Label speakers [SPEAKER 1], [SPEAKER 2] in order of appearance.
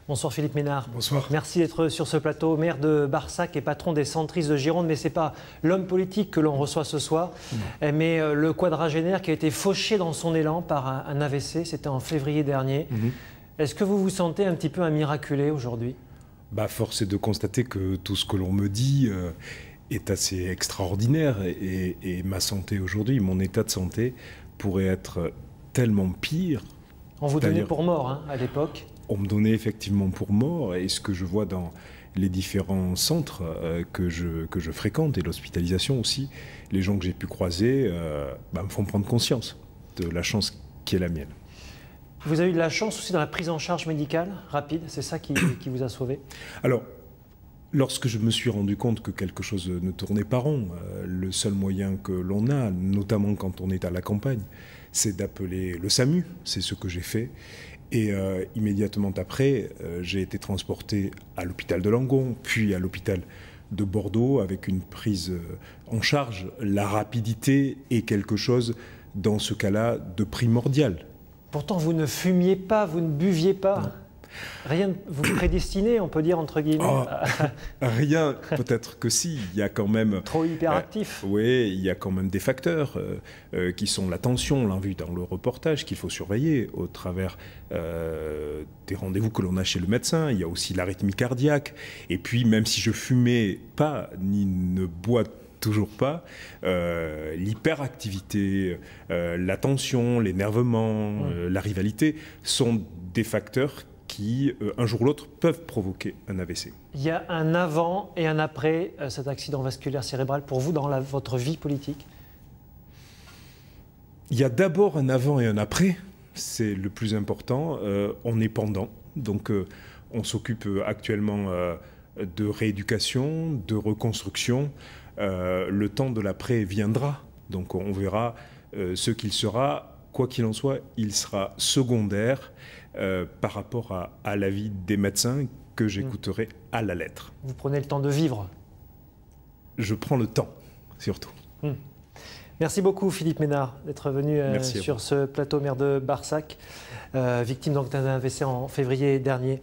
[SPEAKER 1] Bonsoir Philippe Ménard.
[SPEAKER 2] Bonsoir.
[SPEAKER 1] Merci d'être sur ce plateau, maire de Barsac et patron des centristes de Gironde. Mais ce n'est pas l'homme politique que l'on reçoit ce soir, mais le quadragénaire qui a été fauché dans son élan par un AVC. C'était en février dernier. Est-ce que vous vous sentez un petit peu un miraculé aujourd'hui?
[SPEAKER 2] Force est de constater que tout ce que l'on me dit est assez extraordinaire. Et ma santé aujourd'hui, mon état de santé pourrait être tellement pire.
[SPEAKER 1] On vous donnait pour mort hein, à l'époque.
[SPEAKER 2] On me donnait effectivement pour mort, et ce que je vois dans les différents centres que je fréquente, et l'hospitalisation aussi, les gens que j'ai pu croiser me font prendre conscience de la chance qui est la mienne.
[SPEAKER 1] Vous avez eu de la chance aussi dans la prise en charge médicale rapide, c'est ça qui vous a sauvé?
[SPEAKER 2] Alors, lorsque je me suis rendu compte que quelque chose ne tournait pas rond, le seul moyen que l'on a, notamment quand on est à la campagne, c'est d'appeler le SAMU, c'est ce que j'ai fait. Et immédiatement après, j'ai été transporté à l'hôpital de Langon, puis à l'hôpital de Bordeaux, avec une prise en charge. La rapidité est quelque chose, dans ce cas-là, de primordial.
[SPEAKER 1] Pourtant, vous ne fumiez pas, vous ne buviez pas. Non. Rien ne vous prédestinait, on peut dire, entre guillemets.
[SPEAKER 2] Rien, peut-être que si, il y a quand même...
[SPEAKER 1] Trop hyperactif.
[SPEAKER 2] Oui, il y a quand même des facteurs qui sont la tension, on l'a vu dans le reportage, qu'il faut surveiller au travers des rendez-vous que l'on a chez le médecin. Il y a aussi l'arythmie cardiaque. Et puis, même si je fumais pas, ni ne bois toujours pas, l'hyperactivité, la tension, l'énervement, la rivalité sont des facteurs qui, un jour ou l'autre, peuvent provoquer un AVC.
[SPEAKER 1] Il y a un avant et un après cet accident vasculaire cérébral pour vous dans votre vie politique?
[SPEAKER 2] Il y a d'abord un avant et un après, c'est le plus important. On est pendant, donc on s'occupe actuellement de rééducation, de reconstruction. Le temps de l'après viendra, donc on verra ce qu'il sera. Quoi qu'il en soit, il sera secondaire par rapport à l'avis des médecins que j'écouterai à la lettre.
[SPEAKER 1] Vous prenez le temps de vivre?
[SPEAKER 2] Je prends le temps, surtout.
[SPEAKER 1] Merci beaucoup Philippe Ménard d'être venu sur ce plateau, maire de Barsac, victime d'un AVC en février dernier.